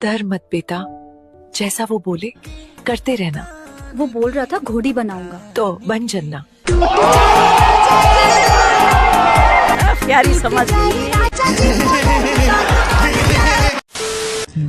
डर मत बेटा, जैसा वो बोले करते रहना। वो बोल रहा था घोड़ी बनाऊंगा, तो बन जन्ना। प्यारी समझ गई।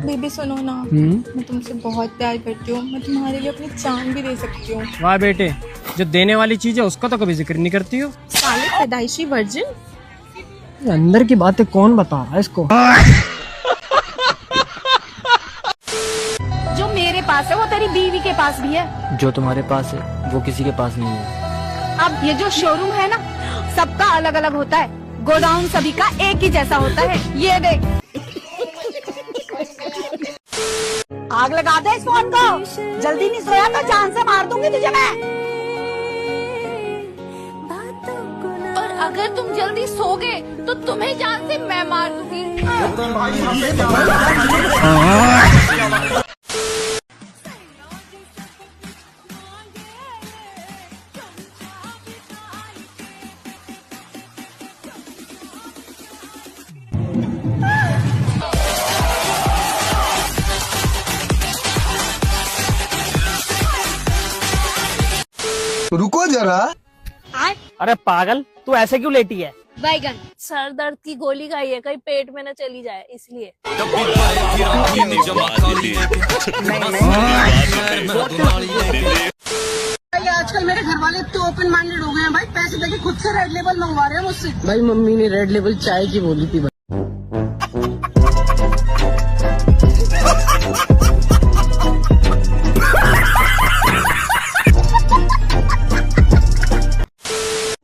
बेबी सुनो ना, मैं तुमसे बहुत प्यार करती हूँ। मैं तुम्हारे लिए अपनी जान भी दे सकती हूँ। वाह बेटे, जो देने वाली चीज है उसका तो कभी जिक्र नहीं करती हो। साले पैदाइशी वर्जिन। अंदर की बातें कौन बता रहा है इसको? जो मेरे पास है वो तेरी बीवी के पास भी है। जो तुम्हारे पास है वो किसी के पास नहीं है। अब ये जो शोरूम है ना, सबका अलग अलग होता है, गोडाउन सभी का एक ही जैसा होता है। ये देख, आग लगा दे इस फोन को। जल्दी नहीं सोया तो जान से मार दूंगी तुझे मैं। और अगर तुम जल्दी सोगे तो तुम्हें जान से मैं मार दूंगी। रुको जरा। अरे पागल, तू ऐसे क्यों लेटी है? बैगन सर दर्द की गोली खाई है, कहीं पेट में न चली जाए इसलिए। आजकल मेरे घर वाले तो ओपन माइंडेड हो गए हैं भाई। पैसे देके खुद से रेड लेबल मंगवा रहे हैं मुझसे। भाई मम्मी ने रेड लेबल चाय की बोली थी।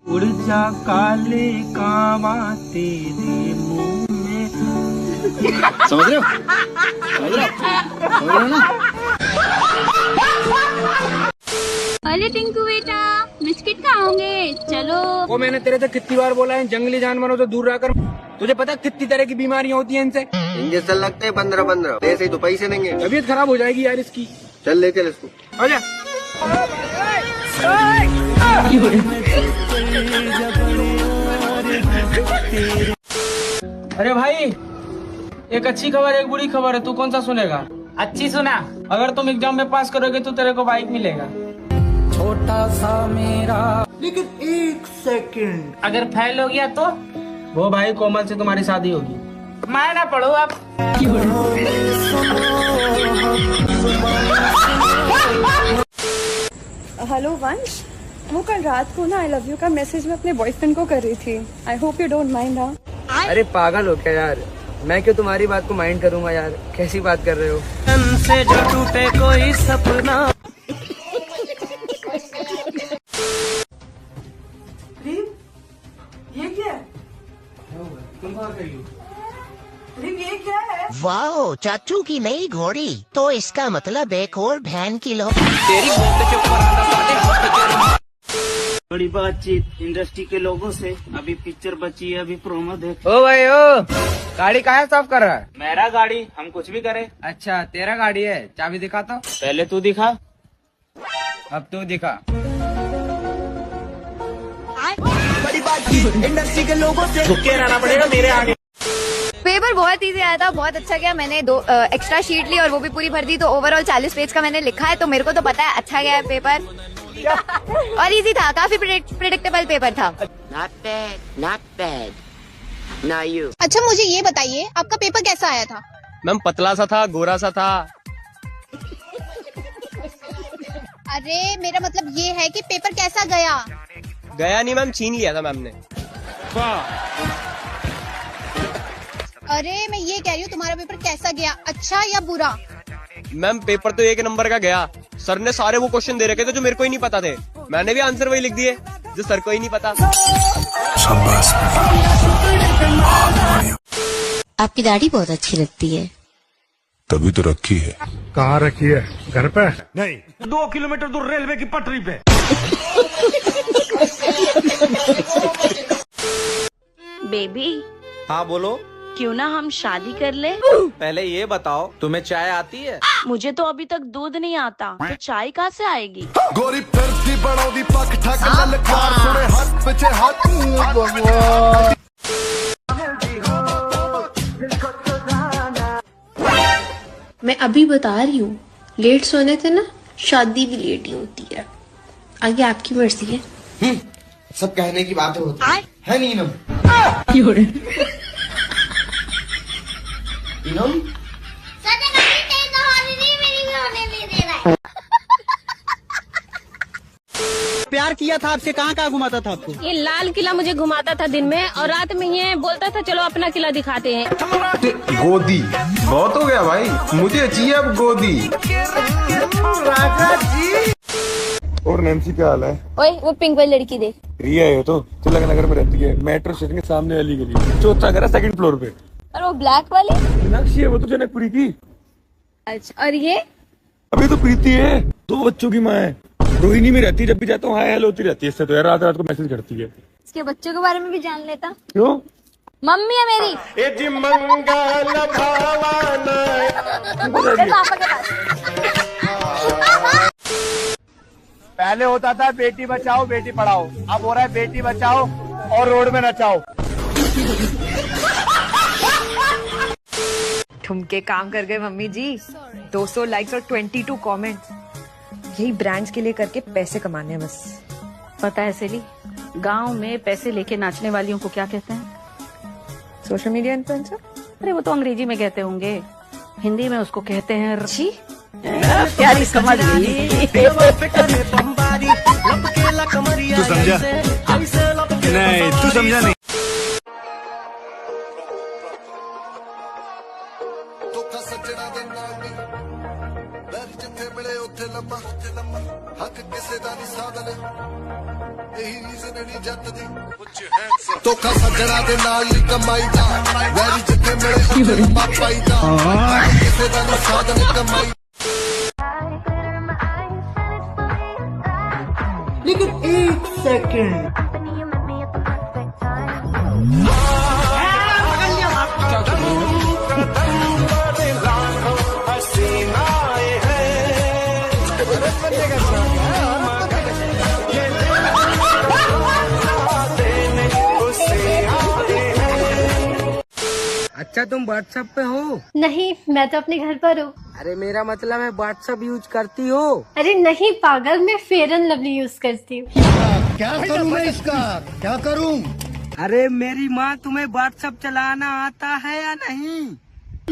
उड़ जा काले कावा तेरे मुंह में। समझ रहे हो? समझ रहे हो ना? अरे टिंकू बेटा, बिस्किट खाओगे? चलो। वो मैंने तेरे से कितनी बार बोला है जंगली जानवरों से दूर रहकर। तुझे पता है कितनी तरह की बीमारियां होती हैं इनसे? इंजेक्शन लगते हैं 15-15। ऐसे ही तो पैसे देंगे। तबीयत खराब हो जाएगी यार इसकी। चल ले चल इसको। आजा। अरे भाई, एक अच्छी खबर एक बुरी खबर है, तू कौन सा सुनेगा? अच्छी सुना। अगर तुम एग्जाम में पास करोगे तो तेरे को बाइक मिलेगा। छोटा सा मेरा। लेकिन एक सेकंड, अगर फेल हो गया तो? वो भाई कोमल से तुम्हारी शादी होगी। मैं ना पढ़ू अब। हेलो वंश, वो कल रात को ना आई लव यू का मैसेज मैं अपने बॉयफ्रेंड को कर रही थी। I hope you don't mind. हाँ, अरे पागल हो क्या यार? मैं क्यों तुम्हारी बात को माइंड करूंगा यार? कैसी बात कर रहे हो? से जो टूटे कोई सपना। ये क्या है? ये क्या है? वाह, चाचू की नई घोड़ी। तो इसका मतलब एक और बहन की लो। बड़ी बातचीत इंडस्ट्री के लोगों से। अभी पिक्चर बची है, अभी प्रोमो देख। ओ भाई ओ, गाड़ी कहाँ साफ कर रहा है? मेरा गाड़ी, हम कुछ भी करें। अच्छा तेरा गाड़ी है, चाबी दिखा तो। पहले तू दिखा। अब तू दिखा। बड़ी बातचीत इंडस्ट्री के लोगों से। झुके रहना पड़ेगा मेरे आगे। पेपर बहुत इजी आया था, बहुत अच्छा गया। मैंने 2 एक्स्ट्रा शीट ली और वो भी पूरी भर दी, तो ओवरऑल 40 पेज का मैंने लिखा है। तो मेरे को तो पता है अच्छा गया है पेपर। और इजी था, काफी प्रेडिक्टेबल पेपर था। Not bad, not bad. Now you. अच्छा मुझे ये बताइए, आपका पेपर कैसा आया था? मैम पतला सा था, गोरा सा था। अरे मेरा मतलब ये है कि पेपर कैसा गया? गया नहीं मैम, छीन लिया था मैम ने। अरे मैं ये कह रही हूँ तुम्हारा पेपर कैसा गया, अच्छा या बुरा? मैम पेपर तो 1 नंबर का गया। सर ने सारे वो क्वेश्चन दे रखे थे जो मेरे को ही नहीं पता थे। मैंने भी आंसर वही लिख दिए जो सर को ही नहीं पता। आपकी दाढ़ी बहुत अच्छी लगती है। तभी तो रखी है। कहाँ रखी है? घर पे? नहीं, 2 किलोमीटर दूर रेलवे की पटरी पे। बेबी। हाँ बोलो। क्यों ना हम शादी कर ले? पहले ये बताओ, तुम्हें चाय आती है? मुझे तो अभी तक दूध नहीं आता, तो चाय कहाँ से आएगी? गोरी फिरती बड़ौदी पक ठक ललकार सुने हाथ पीछे हाथ। मैं अभी बता रही हूँ, लेट सोने से ना शादी भी लेट ही होती है। आगे आपकी मर्जी है। सब कहने की बातें होती है नीनम। नीनम प्यार किया था आपसे, कहाँ कहाँ घुमाता था आपको? ये लाल किला मुझे घुमाता था दिन में, और रात में ये बोलता था चलो अपना किला दिखाते हैं। गोदी बहुत हो गया भाई, मुझे चाहिए अब गोदी। राजा जी। और नैन्सी क्या हाल है? ओए वो पिंक वाली लड़की देख। रिया है तो तिलक नगर में रहती है, मेट्रो स्टेशन के सामने वाली गली, चौथा घर है, सेकंड फ्लोर पे। और वो ब्लैक वाली मीनाक्षी है, वो तो जनकपुरी की। अच्छा, और ये अभी तो प्रीति है, 2 बच्चों की माँ है, रोहिणी में रहती है, जब भी जाता हूँ हाय हेलो होती रहती है। इससे तो यार रात रात को मैसेज करती है। इसके बच्चों के बारे में भी जान लेता। क्यों? मम्मी है मेरी। पापा के पास। पहले होता था बेटी बचाओ बेटी पढ़ाओ, अब हो रहा है बेटी बचाओ और रोड में नचाओ। ठुमके काम कर गए मम्मी जी। 200 लाइक्स और 22 कमेंट्स। यही ब्रांड्स के लिए करके पैसे कमाने हैं बस। पता है सेली, गांव में पैसे लेके नाचने वालियों को क्या कहते हैं? Social media influencer. अरे वो तो अंग्रेजी में कहते होंगे, हिंदी में उसको कहते हैं जी। प्यारी समझ गई। तू समझा नहीं, तू समझा नहीं। ਧੋਖਾ ਸੱਜਣਾ ਦੇ ਨਾਲ ਨਹੀਂ ਕਮਾਈਦਾ, ਵੈਰੀ ਜਿੱਥੇ ਮਿਲੇ ਉੱਥੇ ਲੰਮਾ ਪਾਈਦਾ, ਕਿਸੇ ਦਾ ਨਹੀਂ ਸਾਧਨ ਕਮਾਈ। लेकिन 1 सेकंड अच्छा तुम व्हाट्सएप पे हो? नहीं, मैं तो अपने घर पर हूँ। अरे मेरा मतलब है व्हाट्सएप यूज करती हो? अरे नहीं पागल, मैं फेयर एंड लवली यूज करती हूँ। क्या करूँ मैं इसका, क्या करूँ? अरे मेरी माँ, तुम्हें व्हाट्सएप चलाना आता है या नहीं?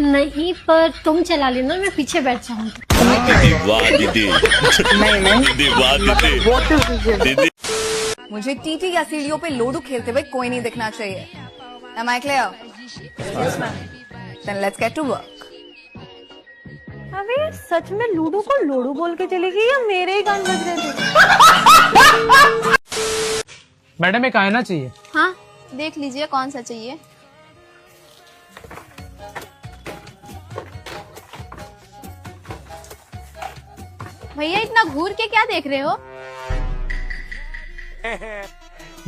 नहीं, पर तुम चला लेना, मैं पीछे बैठ जाऊंगी। मुझे टीटी या सीढ़ियों पे लोडू खेलते हुए कोई नहीं दिखना चाहिए। Am I clear? Yes, ma'am. Then let's get to work. अबे सच में लूडो को लोडू बोल के चलेगी या मेरे ही कान बज रहे थे? मैडम एक आईना चाहिए। हाँ, देख लीजिए कौन सा चाहिए। भैया इतना घूर के क्या देख रहे हो?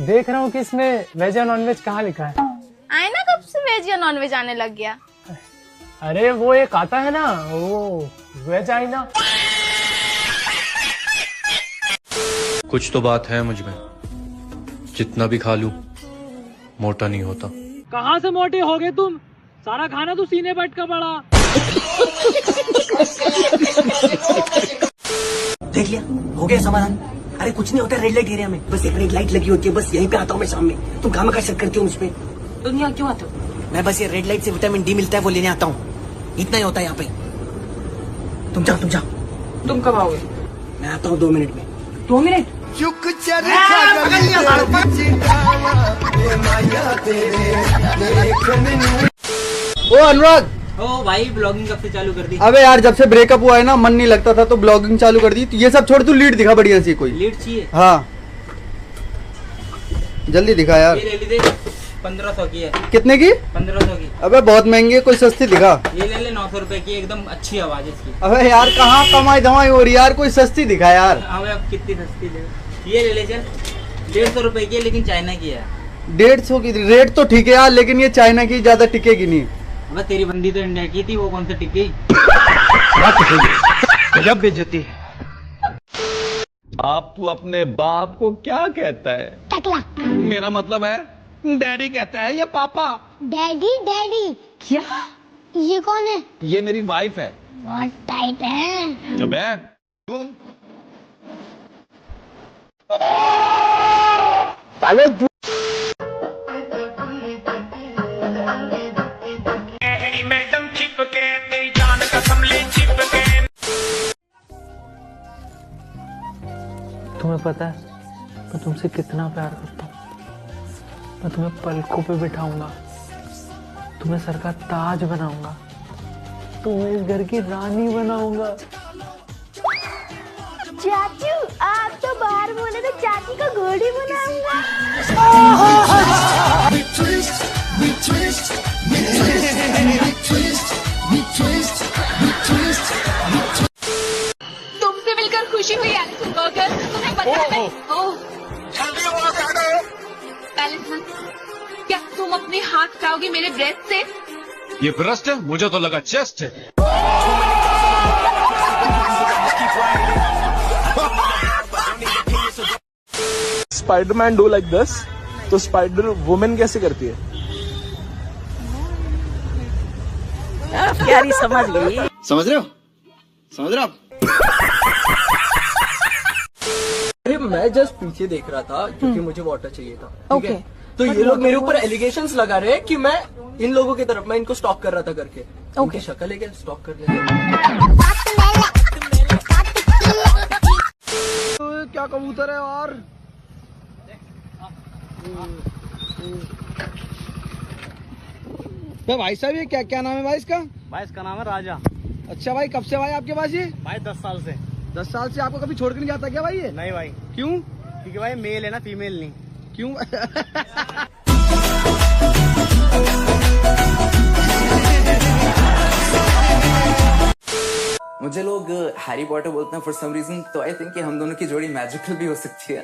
देख रहा हूँ कि इसमें वेज या नॉन वेज कहाँ लिखा है। आईना कब से वेज या नॉन वेज आने लग गया? अरे वो एक आता है ना, वो वेज आईना। कुछ तो बात है मुझ में, जितना भी खा लूं मोटा नहीं होता। कहाँ से मोटे हो गए तुम? सारा खाना तो सीने बैठ का पड़ा। देख लिया, हो गया समाधान। अरे कुछ नहीं होता रेड लाइट एरिया में, बस एक रेड लाइट लगी होती है, बस यहीं पे आता हूँ मैं शाम में। तुम काम का शक करती हो मुझ पे? तुम यहाँ क्यों आते हो? मैं बस ये रेड लाइट से विटामिन डी मिलता है वो लेने आता हूँ, इतना ही होता है यहाँ पे। तुम जाओ तुम जाओ। तुम कब आओगे? मैं आता हूँ 2 मिनट में। 2 मिनट? ओ अनुराग, ओ भाई ब्लॉगिंग कब से चालू कर दी? अबे यार जब से ब्रेकअप हुआ है ना, मन नहीं लगता था तो ब्लॉगिंग चालू कर दी। तो ये सब छोड़, तू लीड दिखा बढ़िया सी कोई। लीड चाहिए? हाँ जल्दी दिखा यार। ये ले ली, 1500 की है। कितने की? 1500 की। अबे बहुत महंगी है, कोई सस्ती दिखा। ये ले ले 900 रुपए की, एकदम अच्छी आवाज है इसकी। अबे यार कहाँ कमाई धमाई हो रही यार, कोई सस्ती दिखा यार। अबे अब कितनी सस्ती ले? ये ले ले चल, 150 रुपए की है, लेकिन चाइना की है। 150 की रेट तो ठीक है यार, लेकिन ये चाइना की ज्यादा टिकेगी नहीं। अबे तेरी बंदी तो इंडिया की थी, वो कौन सा टिकी? जब बेइज्जती। आप अपने बाप को क्या कहता है? टकला। मेरा मतलब है डैडी कहता है या पापा? डैडी डैडी क्या? ये कौन है? ये मेरी वाइफ है। बहुत टाइट है। अबे तुम मैडम चिपके तेरी जान कसम ले चिपके। तुम्हें पता है मैं तुमसे कितना प्यार करता हूँ। मैं तुम्हें पलकों पे बिठाऊंगा, तुम्हें सर का ताज बनाऊंगा, तुम्हें इस घर की रानी बनाऊंगा। चाचू आप तो बाहर बोले तो चाची को घोड़ी बनाऊंगा। तुमसे मिलकर खुशी हुई एलिसन बर्गर। तुम्हें पता है एलिसन, क्या तुम अपने हाथ हटाओगे मेरे ब्रेस्ट से? ये ब्रेस्ट है, मुझे तो लगा चेस्ट है। स्पाइडरमैन डू लाइक दिस, तो स्पाइडर वुमेन कैसे करती है? प्यारी समझ गई। समझ रहे हो? समझ रहे हो आप? अरे मैं जस्ट पीछे देख रहा था क्योंकि मुझे वाटर चाहिए था। ठीक है, तो ये लोग मेरे ऊपर एलिगेशंस लगा रहे हैं कि मैं इन लोगों की तरफ, मैं इनको स्टॉक कर रहा था करके। उनकी शक्ल है क्या स्टॉक करने? क्या कबूतर है और भाई साहब ये क्या क्या नाम है भाई इसका? भाई इसका नाम है राजा। अच्छा भाई, कब से भाई आपके पास ये? भाई 10 साल से। 10 साल से आपको कभी छोड़ के नहीं जाता क्या भाई ये? नहीं भाई। क्यों? क्योंकि भाई मेल है ना, फीमेल नहीं। क्यों? मुझे लोग हैरी पॉटर बोलते हैं फॉर सम रीजन, तो आई थिंक कि हम दोनों की जोड़ी मैजिकल भी हो सकती है।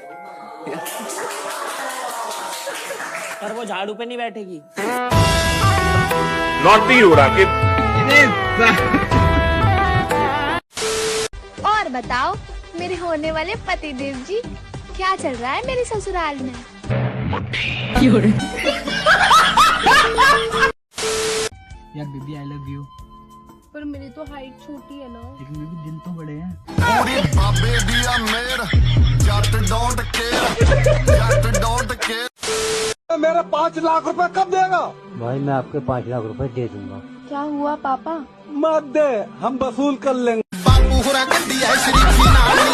पर वो झाड़ू पे नहीं बैठेगी। नॉटी हो रहा कि और बताओ मेरे होने वाले पतिदेव जी, क्या चल रहा है मेरे ससुराल में? यार बेबी आई लव यू। पर मेरी तो हाइट छोटी है ना। लेकिन बेबी दिल तो बड़े हैं। पूरी बाबे दिया मेर Jatt don't care, Jatt don't care. मेरा 5 लाख रुपए कब देगा? भाई मैं आपके 5 लाख रुपए दे दूंगा। क्या हुआ पापा? मत दे, हम वसूल कर लेंगे। बाबू हुरा गड्डी है शरीफी नानी।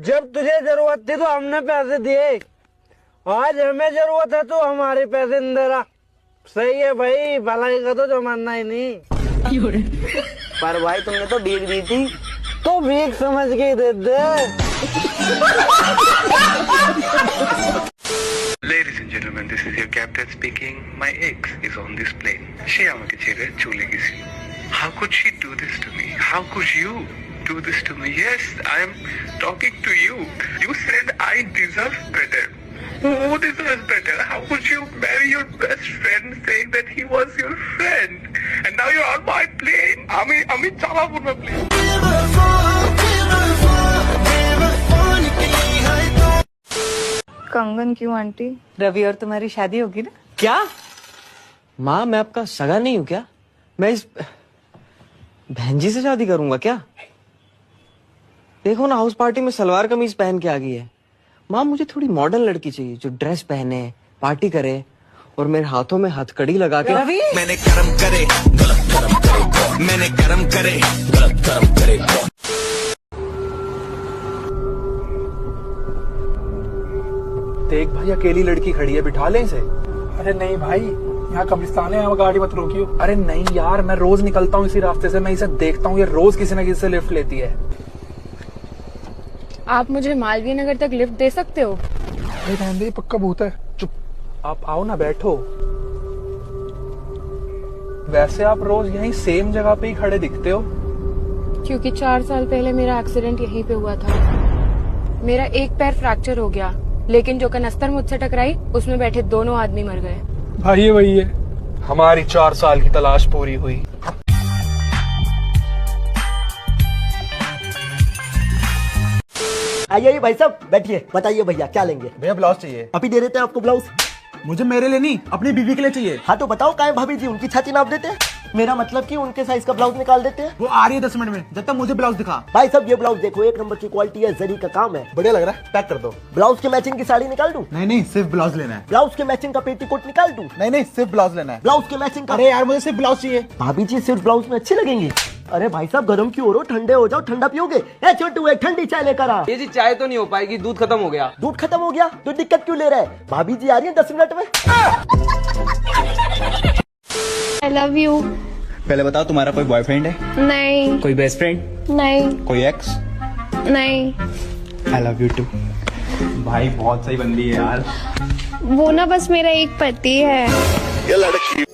जब तुझे जरूरत थी तो हमने पैसे दिए, आज हमें जरूरत है तो हमारे पैसे नहीं दे रहा। सही है भाई, भलाई का तो जमाना ही नहीं। पर भाई तुमने तो भीख दी थी, तो भीख समझ के दे दे। Ladies and gentlemen, this is your captain speaking. My ex is on this plane. She আমাকে ছেড়ে চলে গেছে। How could she do this to me? How could you do this to me? Yes, I am talking to you. You said I deserve better. Who deserves better? How could you marry your best friend saying that he was your friend? And now you're on my plane. আমি চালাবো না plane. कंगन क्यों aunty? Ravi और तुम्हारी शादी होगी ना? क्या माँ, मैं आपका सगा नहीं हूँ क्या? मैं इस बहन जी से शादी करूंगा क्या? देखो ना, हाउस पार्टी में सलवार कमीज पहन के आ गई है। माँ मुझे थोड़ी मॉडर्न लड़की चाहिए जो ड्रेस पहने, पार्टी करे और मेरे हाथों में हथकड़ी लगा के। रवि, मैंने कर्म करे गलत कर्म करे, मैंने कर्म करे गलत कर्म करे। देख भाई, अकेली लड़की खड़ी है, बिठा ले इसे। अरे नहीं भाई, यहाँ कब्रिस्तान है, यहाँ गाड़ी मत रोकियो। अरे नहीं यार, मैं रोज निकलता हूँ इसी रास्ते से, मैं इसे देखता हूँ, ये रोज किसी न किसी से लिफ्ट लेती है। आप मुझे मालवीय नगर तक लिफ्ट दे सकते हो? अरे रहने दे, पक्का भूत है। चुप, आप आओ ना, बैठो। वैसे आप रोज यहीं सेम जगह पे ही खड़े दिखते हो। क्योंकि 4 साल पहले मेरा एक्सीडेंट यहीं पे हुआ था। मेरा एक पैर फ्रैक्चर हो गया, लेकिन जो कनस्तर मुझसे टकराई उसमें बैठे दोनों आदमी मर गए। भाई वही है, हमारी 4 साल की तलाश पूरी हुई। आइए भाई साहब, बैठिए। बताइए भैया क्या लेंगे? भैया ब्लाउज चाहिए। अभी दे देते हैं आपको ब्लाउज। मुझे मेरे लिए नहीं, अपनी बीवी के लिए चाहिए। हाँ तो बताओ, काहे भाभी जी उनकी छाती नाप देते हैं। मेरा मतलब कि उनके साइज का ब्लाउज निकाल देते हैं। वो आ रही है 10 मिनट में, जब तक मुझे ब्लाउज दिखा। भाई साहब ये ब्लाउज देखो, 1 नंबर की क्वालिटी है, जरी का काम है, बढ़िया लग रहा है, पैक कर दो। ब्लाउज के मैचिंग की साड़ी निकाल दूं? नहीं सिर्फ ब्लाउज लेना है। ब्लाउज के मैचिंग का पेटीकोट निकाल दूं? नहीं सिर्फ ब्लाउज लेना है। ब्लाउज के मैचिंग का? अरे यार मुझे सिर्फ ब्लाउज चाहिए। भाभी जी सिर्फ ब्लाउज में अच्छी लगेंगी। अरे भाई साहब गर्म क्यों हो रहे हो, ठंडे हो जाओ, ठंडा पियोगे? ए छोटू एक ठंडी चाय लेकर आ। ये जी चाय तो नहीं हो पाएगी, दूध खत्म हो गया। दूध खत्म हो गया तो दिक्कत क्यों ले रहा है? भाभी जी आ रही है 10 मिनट में। आई लव यू। पहले बताओ तुम्हारा कोई बॉयफ्रेंड है? नहीं। कोई बेस्ट फ्रेंड? नहीं। कोई एक्स? नहीं। I love you too. भाई बहुत सही बंदी है यार। वो ना बस मेरा एक पति है। ये लड़की